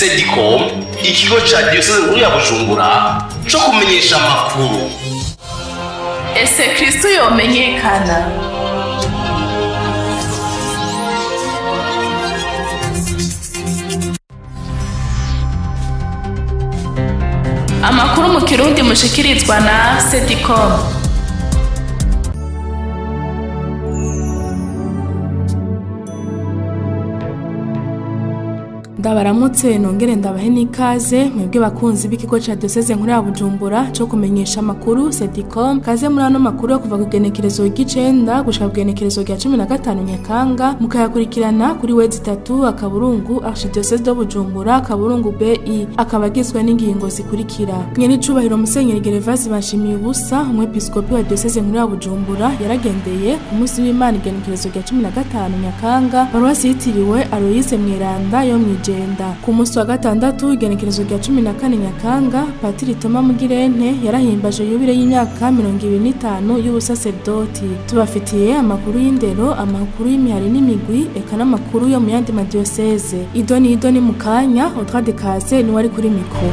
Sedicom, ikigo ca Diocese nkuru ya Bujumbura co kumenyesha amakuru. Ese Kristo yomenyekana? Amakuru mu Kirundi mushikirizwa na Sedicom. Ndabaramutse nongere ndabahe n'ikaze mwebwe bakunzi b'ikigo ca Diocese nkuru ya Bujumbura co kumenyesha amakuru Sedicom. Kaze muri ano makuru yo kuva ku genekerezo ry'icenda gushika ku genekerezo rya 15 Nyakanga, mukayakurikirana kuri wezi 3 akaburungu Archidiocese de Bujumbura akaburungu BI, akabagizwe n'ingingo zikurikira. Nyenicubahiro Musenyeri Gervase Bashimiye ubusa, umwepiskopi wa Diocese nkuru ya Bujumbura, yaragendeye ku munsi w'Imana igenekerezo rya 15 Nyakanga paruwasi yitiriwe Aloise Mweranda yo mw'Ijenda. Ku munsi wa gatandatu igenekerezo rya 14 Nyakanga, Patiri Thomas Mugirente yarahimbaje yubile y'imyaka 25 y'ubusaserdoti. Tubafitiye amakuru y'indero, amakuru y'imihari n'imigwi, eka n'amakuru yo mu yandi madiocese. Idoni mukanya, Audrey de Case ni wari kuri mikro.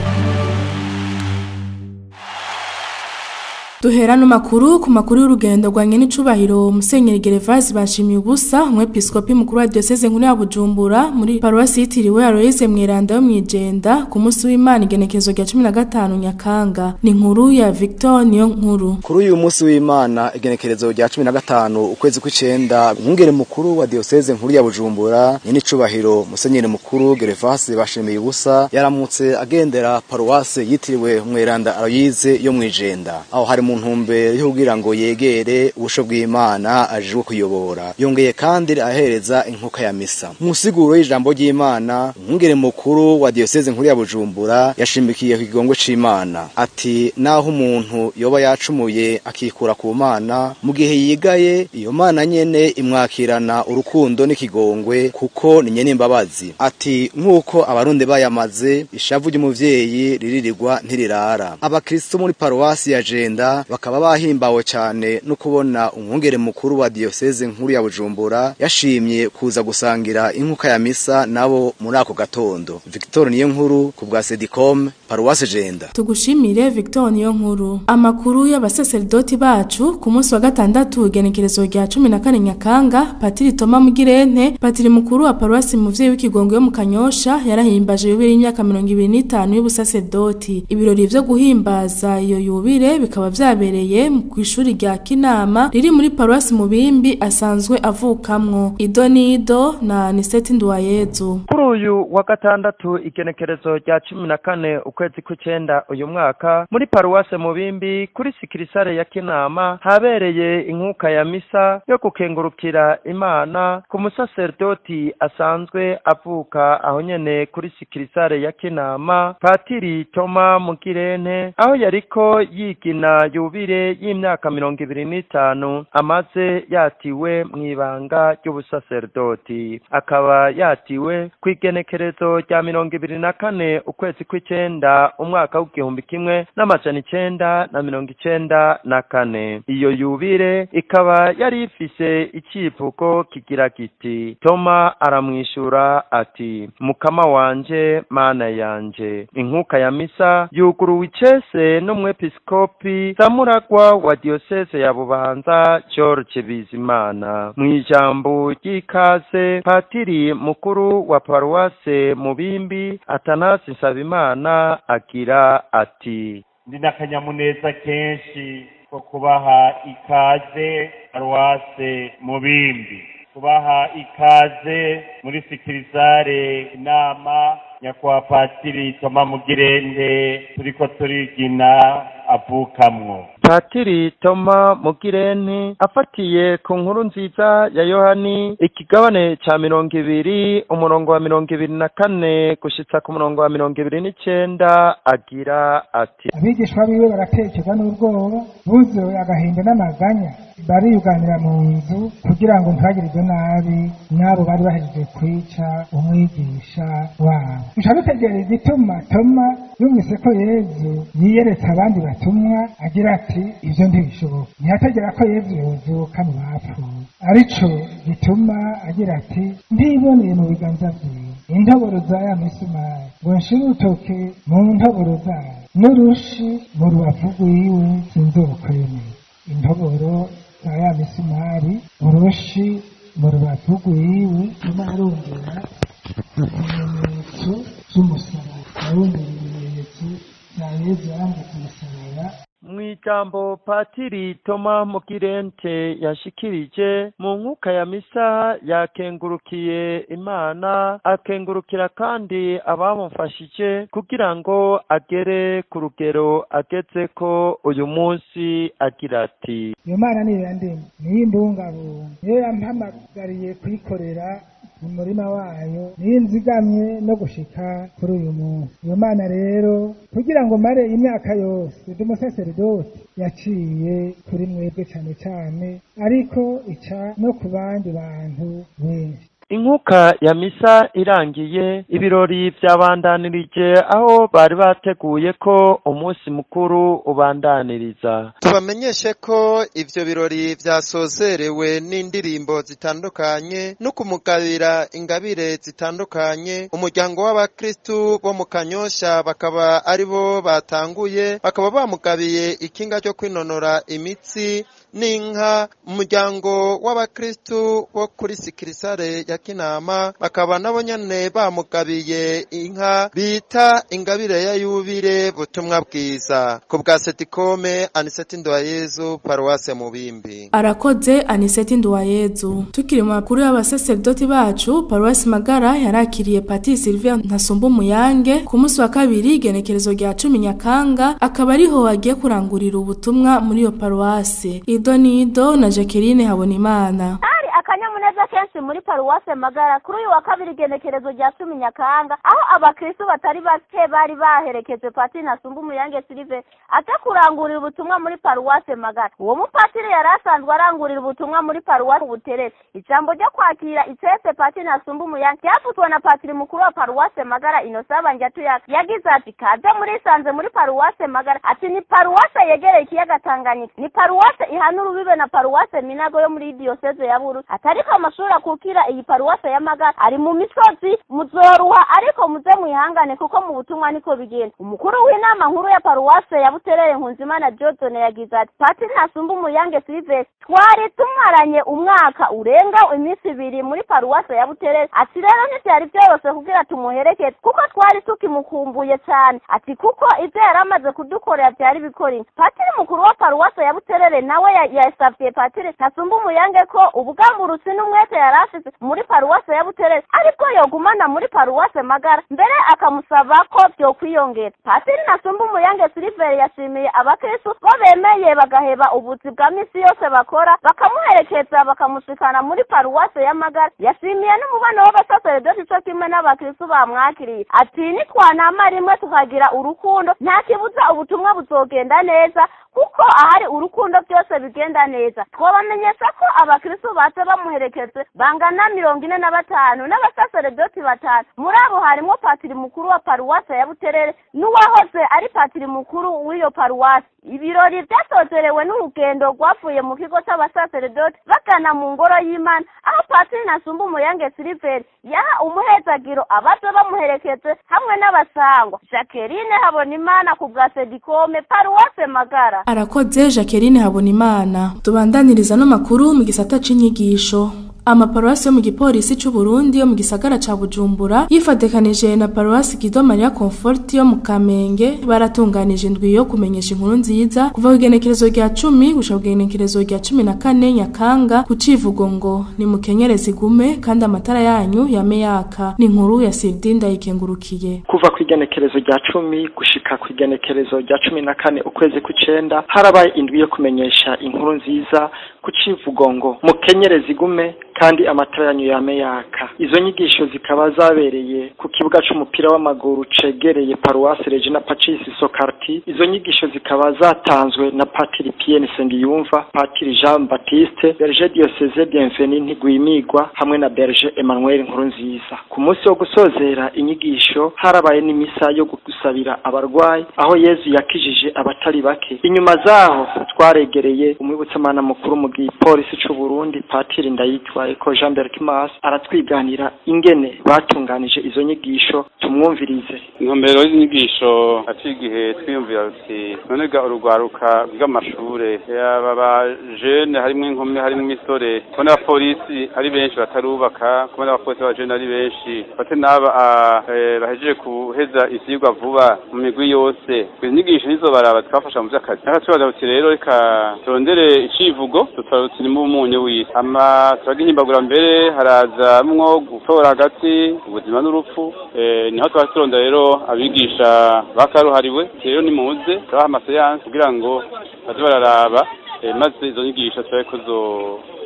Duhera no makuru ku makuru y'urugendo rwa Nyenicubahiro Musenyeri Gervase Bashimiye ubusa, umwepiskopi mukuru wa Diocese nkuru ya Bujumbura muri paruwasi yitiriwe Aloise Mweranda yo mw'Ijenda ku munsi w'Imana igenekerezo rya 15 Nyakanga. Ni inkuru ya Victor niyo nkuru. Kuri uyu munsi w'Imana igenekerezo rya 15 ukwezi kw'icenda, umwungere mukuru wa Diocese nkuru ya Bujumbura Nyenicubahiro Musenyeri mukuru Gervase Bashimiye ubusa yaramutse agendera paruwasi yitiriwe Mweranda Aloise yo mw'Ijenda, aho hari ntumbero yo kugira ngo yegere ubusho bw'Imana ajejwe kuyobora. Yongeye kandi ahereza inkuka ya misa. Mu siguro y'ijambo ry'Imana, umwungere mukuru wa Diocese nkuru ya Bujumbura yashimikiye ku kigongwe c'Imana. Ati naho umuntu yoba yacumuye akikura ku Mana, mu gihe yigaye iyo Mana nyene imwakirana urukundo n'ikigongwe kuko ni nyene imbabazi. Ati nkuko abarundi bayamaze, ishavu ry'umuvyeyi riririrwa ntirirara. Abakristo muri paruwasi ya Jenda bakaba bahimbawe cyane no kubona umwungere mukuru wa Diocese nkuru ya Bujumbura yashimye kuza gusangira inkuka ya misa nabo muri ako gatondo. Victor niyo nkuru ku bwa Sedicom paruwasi Jenda. Tugushimire Victor niyo nkuru. Amakuru y'abasaserdoti bacu ku munsi wa gatandatu igenekerezo rya 14 Nyakanga, Patiri Thomas Mugirente, patiri mukuru wa paruwasi muvyeyi w'ikigongwe yo mu Kanyosha, yarahimbaje yubile y'imyaka 25 y'ubusaserdoti. Ibirori vyo guhimbaza iyo yubile bikaba vyabereye ku ishuri rya Kinama riri muri paruwasi Mubimbi asanzwe avukamwo. Idonido na Niseti Nduwayezu. Kuri uyu wa gatandatu igenekerezo rya 14 ukwezi kw'icenda uyu mwaka, muri paruwasi Mubimbi kuri sikirisare ya Kinama habereye inkuka ya misa yo gukengurukira Imana ku musaserdoti asanzwe avuka aho nyene kuri sikirisare ya Kinama, Patiri Thomas Mugirente, aho yariko yigina yubile y'imyaka 25 amaze yatiwe mw'ibanga ry'ubusaserdoti. Akaba yatiwe kw'igenekerezo rya 24 ukwezi kw'icenda umwaka w'igihumbi kimwe n'amajana 994. Iyo yubile ikaba yari ifise icivugo kigira kiti Toma aramwishura ati mukama wanje mana yanje. Inkuka ya misa yuguruwe icese n'umwepiskopi Samuragwa wa Diocese ya Bubanza George Bizimana. Mw'ijambo ry'ikaze, Patiri mukuru wa paruwase Mubimbi Athanase Nsabimana agira ati ndina akanyamuneza kenshi ko kubaha ikaze paruwase Mubimbi, kubaha ikaze muri sikirisare inama nyakwa Patiri Thomas Mugirente turiko turigina avukamwo. Patiri Thomas Mugirente afatiye ku nkuru nziza ya Yohani ikigabane ca 20 umurongo wa 24 gushitsa ku murongo wa 29 agira ati abigishwa biwe baratekerwa n'ubwoba buzuye agahinda n'amaganya, bariyuganira mu nzu kugira ngo ntibagirirwe nabi n'abo bari bahejeje kwica umwigisha wabo. Bisha bitegereza igituma Toma yumvise ko Yezu yiyeretse abandi batumwa agira ati ivyo ntibishoboka, ntiyategera ko Yezu yozuka mu bapfuye. Arico gituma agira ati ndiboneye mu biganza vyiwe intoboro za ya misumari ngo nshire urutoke mu ntoboro zayo n'urushi mu rubavu rwiwe sinzokwemera. Intoboro za ya misumari urushi mu rubavu rwiwe nyuma arongera ibimenyetso vy'umusaraba, arongera ibimenyetso vya Yezu yarambuye ku musaraba. Mw'ijambo Patiri Toma Mukirente yashikirije mu nkuka ya misa yakengurukiye Imana, akengurukira kandi abamufashije kugira ngo agere ku rugero agezeko uyu munsi, agira ati: iyo Mana niyo yandemye, niyo imbungabunga, niyo yampamagariye kuyikorera mu murima wayo, niyo nzigamye no gushika kuri uyu munsi. Iyo Mana rero kugira ngo mare imyaka yose ndi umusaseredoti yaciye kuri mwebwe cane cane, ariko ica no ku bandi bantu benshi. Inkuka ya misa irangiye, ibirori vyabandanirije aho bari bateguye ko umunsi mukuru ubandaniriza. Tubamenyeshe ko ivyo birori vyasozerewe n'indirimbo zitandukanye no kumugabira ingabire zitandukanye. Umuryango w'abakristu bo mu Kanyosha bakaba aribo batanguye, bakaba bamugabiye ikinga ryo kwinonora imitsi n'inka. Umuryango w'abakristu bo kuri Sikirisare ya Kinama bakaba nabo nyene bamugabiye inka bita ingabire ya yubire butumwa bwiza. Ku bwa Setikome, Aniseti Nduwayezu, Paruwase Mubimbi. Arakoze Aniseti Nduwayezu. Tukiri mu makuru y'abasaserdoti bacu, Paruwase Magara yarakiriye Patiri Sylvain Ntasumba-Umuyange ku munsi wa kabiri igenekerezo rya 10 Nyakanga, akaba ariho agiye kurangurira ubutumwa muri iyo paruwase. Ido Nido na Jacqueline Habonimana. Akanyamuneza kenshi muri Paruwase Magara kuri uyu wa kabiri igenekerezo rya 10 Nyakanga, aho abakristo batari bake bari baherekeje Patiri Ntasumba-Umuyange Sylvain ate kurangurira ubutumwa muri Paruwase Magara. Uwo mupatiri yari asanzwe arangurira ubutumwa muri Paruwase Buterere. Ijambo ryo kwakira icese Patiri Ntasumba-Umuyange ryavuzwe na Patiri mukuru wa Paruwase Magara Innocent Banjatuyaka. Yagize ati: kaze muri sanze muri Paruwase Magara, ati ni paruwase yegereye ikiyaga Tanganyika, ni paruwase ihana urubibe na Paruwase Minago yo muri diocese ya Bururi. Atariko amashuri akukira iyi paruwase ya Magara ari mu misozi, muzoruha ariko muze mwihangane kuko mu butumwa niko bigenda. Umukuru w'inama nkuru ya Paruwase ya Buterere Nkunzimana Johnson yagize ati: Patiri Ntasumba-Umuyange Sylvain twari tumaranye umwaka urenga iminsi 2 muri Paruwase ya Buterere, ati rero ntivyari byose kugira tumuherekeze kuko twari tukimukumbuye cyane, ati kuko ivyo yaramaze kudukorera byari bikora. Patiri mukuru wa Paruwase ya Buterere nawe yasavye Patiri Ntasumba-Umuyange ko ubugamburusi n'umwete yarafise muri Paruwase ya Buterere ariko yogumana muri Paruwase Magara, mbere akamusaba ko byo kwiyongera. Patiri Ntasumba-Umuyange Sylvain yashimiye abakristo bo bemeye bagaheba ubuzi bwa misi yose bakora bakamuherekeza bakamushikana muri Paruwase ya Magara. Yashimiye n'umubano w'abasaserdoti cyo kimwe n'abakristo bamwakiriye, ati ni twanama rimwe tukagira urukundo nta kibuza ubutumwa buzogenda neza kuko ahari urukundo byose bigenda neza. Twabamenyesha ko abakristo bace bamuherekeze bangana 45 n'abasaserdoti 5. Muri abo harimo Patiri mukuru wa Paruwase ya Buterere n'uwahoze ari Patiri mukuru w'iyo paruwase. Ibirori byasozerewe n'urugendo rwavuye mu kigo cy'abasaserdoti bagana mu ngoro y'Imana, aho Patiri Ntasumba-Umuyange Sylvain yaha umuhezagiro abaje bamuherekeze hamwe n'abasangwa. Jacqueline Habonimana ku bwa Sedikome, Paruwase Magara. Arakoze Jacqueline Habonimana. Tubandaniriza no makuru mu gisata c'inyigisho. Amaparuwasi yo mu gipolisi c'u Burundi yo mu gisagara ca Bujumbura yifatekanije na Paruwasi Kido Maria Comfort yo mu Kamenge baratunganije indwi yo kumenyesha inkuru nziza kuva ku igenekerezo rya 10 gushika ku igenekerezo rya 14 Nyakanga ku civugo ngo ni mukenyereza igume kandi amatara yanyu yame yaka. Ni inkuru ya Sylvain Ndayikengurukiye. Kuva ku igenekerezo rya 10 gushika ku igenekerezo rya 14 ukwezi kw'icenda harabaye indwi yo kumenyesha inkuru nziza ku civugo ngo mukenyereza igume kandi amatara yanyu yame yaka. Izo nyigisho zikaba zabereye ku kibuga c'umupira w'amaguru cegereye Paruwase Regina Pacis Sokarti. Izo nyigisho zikaba zatanzwe na Patiri Pierre Nsengiyumva, Patiri Jean Baptiste, Berger Diocese Bienvenu Ntigwimigwa hamwe na Berger Emmanuel Nkurunziza. Ku munsi wo gusozera inyigisho harabaye n'imisa yo gusabira abarwayi aho Yezu yakijije abatari bake. Inyuma zaho twaregereye umwibutsamana mukuru mu gipolisi c'u Burundi Patiri Ndayitwaye ko Jean Berkimas aratwiganira ingene batunganije izo nyigisho. Tumwumvirize. Intumbero y'inyigisho acigihe twiyumvira uti nonega urugwaruka bw'amashure yaba jeune harimwe inkumi harimwe imisore kubona abapolisi ari benshi batarubaka kubona abapolisi b'abajene ari benshi bate n'aba bahejeje kuheza ivyigwa vuba mu migwi yose. Inyigisho nizo baraba twafasha mu vy'akazi n'abacubaza uti rero reka turondere icivugo tutarutse mu umunyu w'isi ama turagihimbagura mbere harazamwo gutora hagati ubuzima n'urupfu niho twakironda rero abigisha bakaruhariwe rero nimuze turaha amaseyansi kugira ngo baze bararaba maze izo nyigisho turabe ko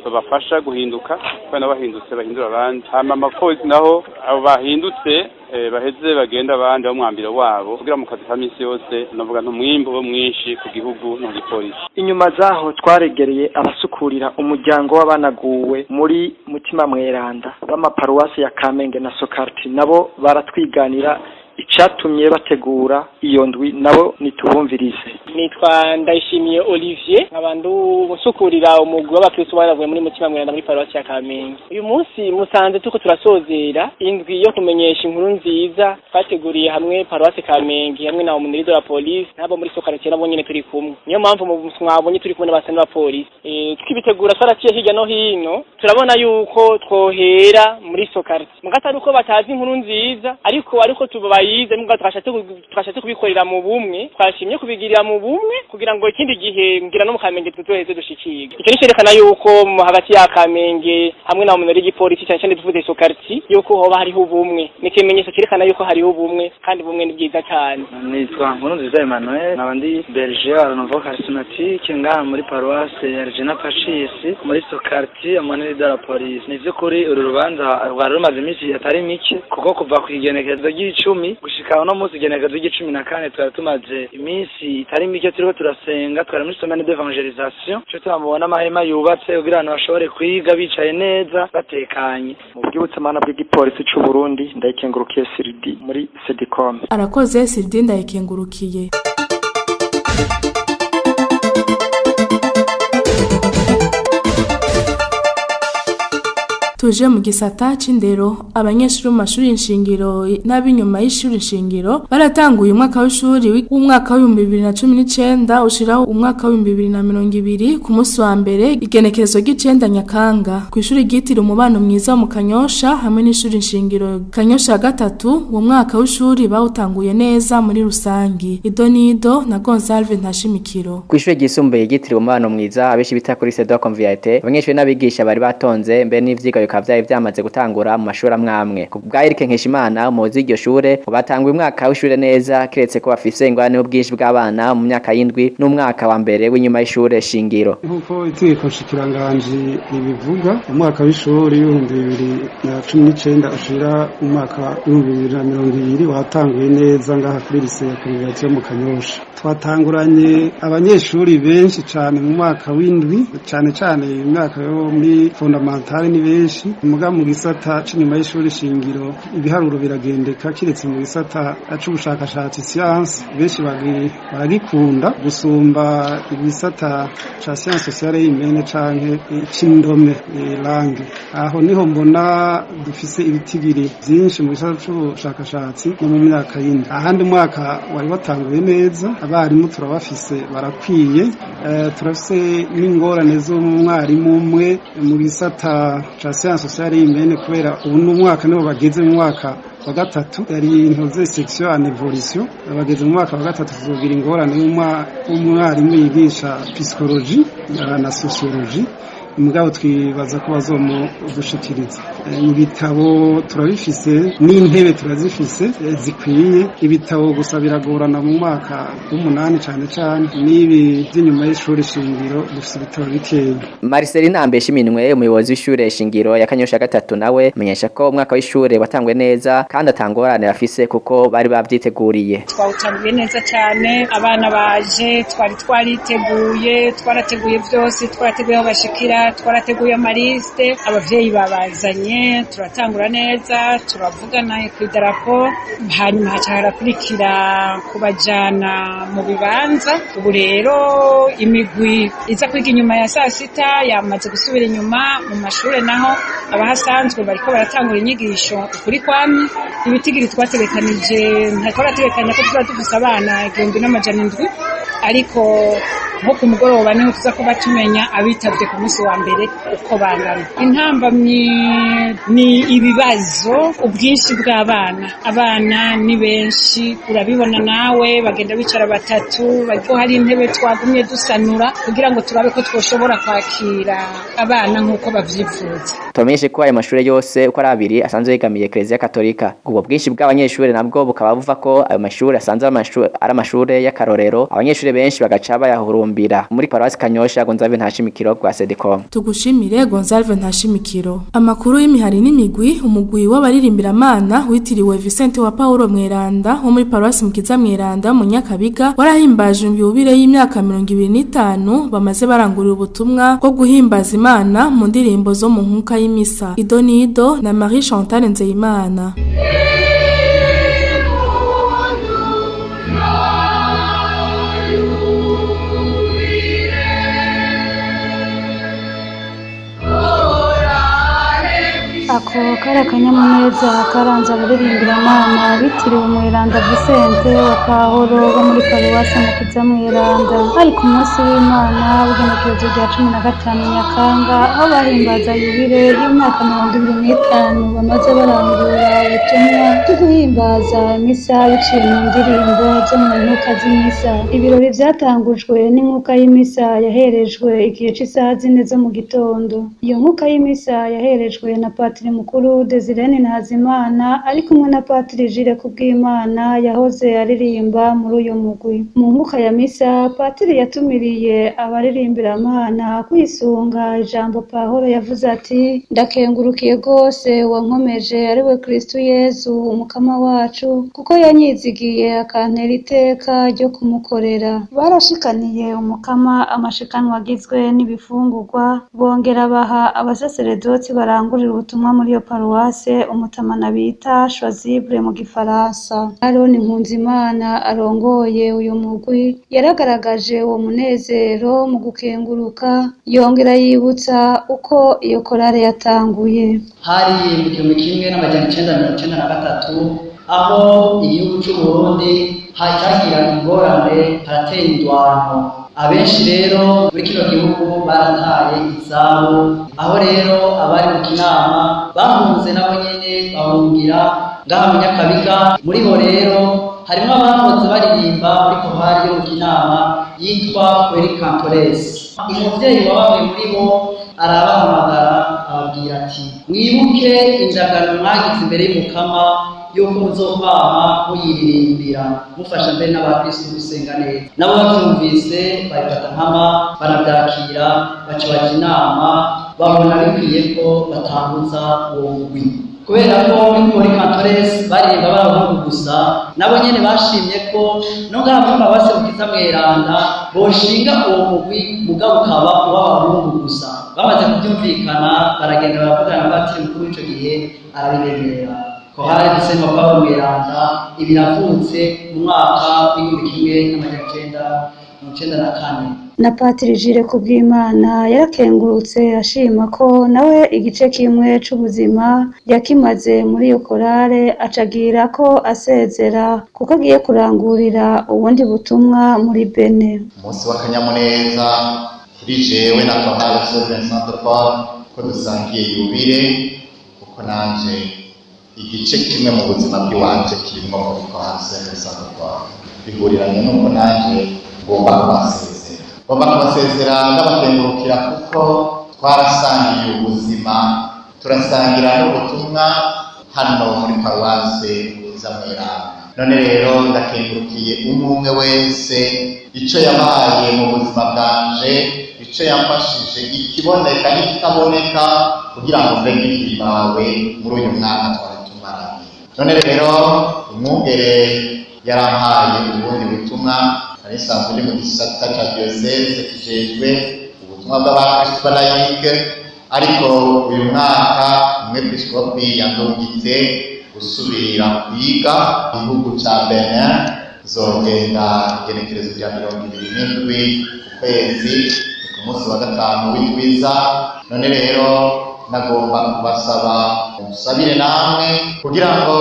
zobafasha guhinduka kandi bahindutse bahindura abandi hama amapolisi naho abo bahindutse baheze bagenda abandi bamwambiro wabo kugira mu kazi ka misi yose navuga ntumwimbo bo mwinshi ku gihugu no gipolisi. Inyuma zaho twaregereye abasukurira umuryango w'abanaguwe muri Mutima Mweranda b'amaparuwasi ya Kamenge na Sokarti nabo baratwiganira icatumye bategura iyo ndwi nabo nitubumvirize. Nitwa Ndayishimiye Olivier nk'abantu gusukurira umugwi w'abakristo baravuye muri Mutima Mweranda muri paruwasi ya Kamenge. Uyu munsi musanze tuko turasozera indwi yo kumenyesha inkuru nziza twateguriye hamwe paruwasi Kamenge hamwe na umuniri de la police nabo muri Sokarti nabo nyene turi kumwe. Niyo mpamvu mwabonye turi kumwe n'abasani ba police. Twibitegura twaraciye hirya no hino turabona yuko twohera muri Sokarti. Mugatari uko batazi inkuru nziza ariko tubayize muga twashatse kubikorera mu bumwe twashimye kubigirira mu bumwe kugira ngo ikindi gihe ngira no mu Kamenge tuzoheze dushikirwe. Icyo nicerekana yuko hagati ya Kamenge hamwe na umuniri w'igipolisi cyane cyane tuvuze Sokarti yuko hoba hariho ubumwe. Nikimenyesha cyerekana yuko hariho ubumwe kandi ubumwe ni bwiza cyane. Nitwa Nkurunziza Emmanuel nabandi Berger Arnovo Charismatique ngaha muri paruwase ya Regina Pacis muri Sokarti umuniri de la police. Nivyo kuri uru rubanza rwari rumaze iminsi atari mike kuko kuva ku igenekerezo ry'icumi gushika no munsi igenekerezo ry'icumi twari tumaze iminsi itari mike turiko turasenga twari muri semaine d'evangelisation cyo turamubona amahema yubatse kugira abantu bashobore kwiga bicaye neza batekanye. Mu bwibutsamana bw'igipolisi c'u Burundi Ndayikengurukiye Sirdi muri Sedicom. Arakoze Sirdi Ndayikengurukiye. Tuje mu gisata c'indero abanyeshuri mu mashuri nshingiro n'abinyuma y'ishuri nshingiro baratanguye umwaka w'ishuri w'umwaka wa 2019 ushiraho umwaka wa 2020 ku munsi wa mbere igenekerezo ry'icenda Nyakanga ku ishuri ryitiriwe umubano mwiza mu Kanyosha hamwe n'ishuri nshingiro Kanyosha gatatu uwo mwaka w'ishuri bawutanguye neza muri rusangi. Idonido na Gonzalve Ntashimikiro. Ku ishuri ryisumbuye ryitiriwe umubano mwiza abeshi bita kuri Sedo Conviate abanyeshuri n'abigisha bari batonze mbe n'ivyiga bikaba vyari vyamaze gutangura mu mashuri amwamwe. Ku bwa Eric Nkeshimana umuyobozi w'iryo shure batanguye umwaka w'ishure neza kiretse ko bafise ingwane n'ubwinshi bw'abana mu myaka y'indwi n'umwaka wa mbere w'inyuma y'ishure shingiro. Nkuko itegeko shikiranganje ribivuga umwaka w'ishuri w'2019 ushira umwaka wa 2020 watanguye neza ngaha kuri lycée ya Conviation mu Kanyosha. Twatanguranye abanyeshuri benshi cyane mu mwaka w'indwi cyane imyaka yo muri fondamentale ni benshi muga mu gisata c'inyuma y'ishuri shingiro ibiharuro biragendeka kiretse mu gisata c'ubushakashatsi science benshi baragikunda gusumba ibisata ca science sociale y'imene canke c'indome langue. Aho niho mbona dufise ibitigiri byinshi mu gisata c'ubushakashatsi no mu myaka y'indwi. Ahandi mwaka wari watanguye neza abarimu turabafise barakwiye turafise n'ingorane zo mu mwarimu umwe mu gisata ca science sociale y'imene kubera ubu n'umwaka niho bageze mu mwaka wa gatatu yari intoze section en evolution bageze mu mwaka wa gatatu tuzogira ingorane y'umwarimu yigisha psychologie na sociologie mugabo twibaza ko bazomudushikiriza. Ibitabo turabifise n'intebe turazifise zikwiye. Ibitabo gusa biragorana mu mwaka w'umunani cyane n'ibi by'inyuma y'ishuri shingiro dufise ibitabo bikeya. Marcelina Ambeshiminwe umuyobozi w'ishure shingiro ya Kanyosha gatatu nawe menyesha ko umwaka w'ishure watangwe neza kandi atangorane bafise kuko bari bavyiteguriye. Twawutanguye neza cyane abana baje twari twariteguye twarateguye byose twarateguye aho bashikira twarateguye amaliste abavyeyi babazanye turatangura neza turavugana ku idarapo hanyuma haca harakurikira kubajana mu bibanza. Ubu rero imigwi iza kwiga inyuma ya saa sita yamaze gusubira inyuma mu mashure, naho abahasanzwe bariko baratangura inyigisho ukuri kwamye. Ibitigiri twategekanije ntitwarategekanya ko tuba dufise abana 1700, ariko nko ku mugoroba niho tuza kuba tumenya abitavye ku munsi wa mbere uko bangana. Intambamyi ni ibibazo, ubwinshi bw'abana. Abana ni benshi, urabibona nawe, bagenda bicara batatu, ko hari intebe twagumye dusanura kugira ngo turabe ko twoshobora kwakira abana nk'uko bavyifuza. Tumenyeshe ko ayo mashure yose uko ari abiri asanzwe yegamiye Eklezia Katolika. Ubwo bwinshi bw'abanyeshure nabwo bukaba buva ko ayo mashure asanzwe ari amashure y'akarorero, abanyeshure benshi bagaca bayahurumbira. Muri Paroisse Kanyosha, Gonzalve Ntashimikiro kwa Sedecom. Tugushimire Gonzalve Ntashimikiro. Amakuru y'imihari n'imigwi, umugwi w'abaririmbira-mana witiriwe Vicente wa Paulo Mweranda wo muri Paroisse Mukiza Mweranda mu Nyakabiga warahimbaje yubile y'imyaka 25 bamaze barangurira ubutumwa bwo guhimbaza Imana mu ndirimbo zo mu nkuka y'imisa. Idonido na Marie Chantal Nzeyimana. Ako kari akanyamuneza karanze abaririmbira-mana bitiriwe Mweranda Vicente wa Paulo bo muri Paruwasi Mukiza Mweranda. Hari ku munsi w'Imana w'igenekerezo rya 15 Nyakanga aho bahimbaza yubile y'imyaka 25 bamaze barangura ubutumwa bwo guhimbaza imisa biciye mu ndirimbo zo mu nkuka z'imisa. Ibirori vyatangujwe n'inkuka y'imisa yaherejwe igihe c'isaha 4 zo mu gitondo. Iyo nkuka y'imisa yaherejwe na Patiri Mukuru Desirene Ntazimana ari kumwe na Patiri Jire Kubwimana yahoze aririmba muri uyo mugwi. Mu nkuka ya misa Patiri yatumiriye abaririmbira-mana kwisunga ijambo Pawulo yavuze ati: ndakengurukiye gose wankomeje ari we Kristo Yesu umukama wacu, kuko yanyizigiye akantera iteka ryo kumukorera. Barashikaniye umukama amashikanwa agizwe n'ibifungurwa, bongera baha abasaseredoti barangurira ubutumwa muri iyo paruwase umutamana bita Choisible mu Gifaransa. Aroni Nkunzimana arongoye uyu mugwi yaragaragaje uwo munezero mu gukenguruka, yongera yibutsa uko iyo korale yatanguye. Hari mu 1993 aho igihugu cy'u Burundi hacagira ingorane, haratera indwano. Abenshi rero muri kino gihugu barataye izabo, aho rero abari mu kinama bahunze nabo nyene bahungira ngaha mu Nyakabiga. Muri bo rero harimo abahoze baririmba muri kohari yo mu kinama yitwa Kweri Cantores. Umuvyeyi wa bamwe muri bo arabahamagara ababwira ati: mwibuke indagano mwagize imbere y'umukama yuko muzokwama muyiririmbira mufasha mbere n'abakristo gusenga neza. Nabo bavyumvise babifata nkama, barabyakira, baca baja inama, babona bikwiye ko batanguza uwo mugwi. Kubera ko muri Cantores baririmba b'abahungu gusa, nabo nyene bashimye ko no ngaha muri Paruwasi Mukiza Mweranda boshinga uwo mugwi mugabo ukaba uw'abahungu gusa. Bamaze kubyumvikana baragenda baravugana na Patiri Mukuru ico gihe arabibemerera. Kohari Vicente wa Paulo Mweranda ibiravutse mu mwaka w'1994. Na Patiri Jire Kubwimana yarakengurutse ashima ko nawe igice kimwe c'ubuzima yakimaze muri iyo korale, acagira ko asezera kuko agiye kurangurira ubundi butumwa muri Bene. Umunsi w'akanyamuneza kuri jewe na Kohari Vincent de Paul ko dusangiye yubile, kuko nanje igice kimwe mu buzima bw'iwanje kirimo muri Kohari Vincent de Paul bihuriranye n'uko nanje ngomba kubasezera ndabakengurukira kuko twarasangiye ubuzima, turasangira n'ubutumwa hano muri Paruwase Mukiza Mweranda. None rero ndakengurukiye umwe wese ico yabaye mu buzima bwanje, ico yamfashije, ikiboneka n'ikitaboneka, kugira ngo mbe ngihimbawe muri uyu mwaka twari tumaranye. None rero umwungere yarampaye ubundi butumwa, arisanzwe uri mu gisata ca diocese kijejwe ubutumwa ubutumwa bw'abakristo balayike, ariko uyu mwaka umwepiskopi yandungitse gusubira kwiga igihugu ca Benin, zogenda igenekerezo rya 27 ukwezi ku munsi wa 5 w'indwiza. None rero nagomba kubasaba musabire namwe kugira ngo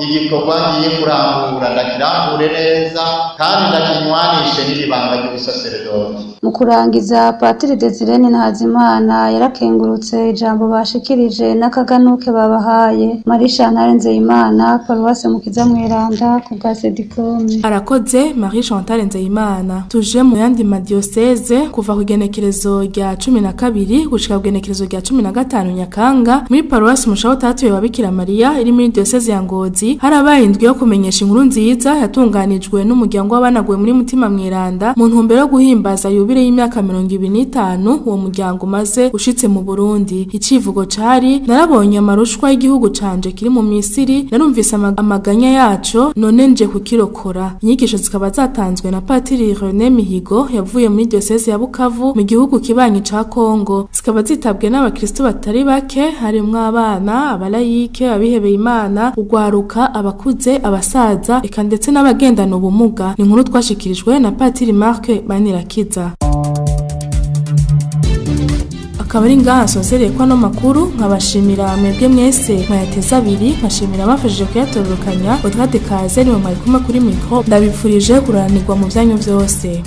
igikorwa ngiye kurangura ndakirangure neza kandi ndakinywanishe n'ibanga ry'ubusaseredoti. Mu kurangiza Patiri Desire Ntazimana yarakengurutse ijambo bashikirije n'akaganuke babahaye. Marie Chantal Nzeyimana, Paruwase Mukiza Mweranda, ku bwa Sedicom. Arakoze Marie Chantal Nzeyimana. Tuje mu yandi madiocese kuva ku igenekerezo rya 12 gushika ku igenekerezo rya 15 Nyakanga muri Paruwase Mushaho Tatu wa Bikira Maria iri muri diocese ya Ngozi harabaye indwi yo kumenyesha inkuru nziza yatunganijwe n'umuryango w'abanaguye muri Mutima Mweranda mu ntumbero yo guhimbaza yubire y'imyaka 25 uwo muryango maze ushitse mu Burundi. Icivugo cari narabonye amarushwa y'igihugu canje kiri mu Misiri, narumvise amaganya yaco none nje kukirokora. Inyigisho zikaba zatanzwe na Patiri René Mihigo yavuye muri diocese ya Bukavu mu gihugu kibanyi ca Kongo, zikaba zitabwe n'abakristo batari bake harimwo abana, abalayike, abihebeye Imana, ugwaruka, abakuze, abasaza eka ndetse n'abagendana ubumuga. Ni inkuru twashikirijwe na Patiri Marc Manirakiza. Akaba ari ngaha sozereye kwa no makuru, nkabashimira mwebwe mwese mwayateza abiri, nkashimira abafashije kuyatororokanya. Odrade Kaze ni mwari kumwe kuri mikro, ndabipfurije kuranirwa mu byanyu byose.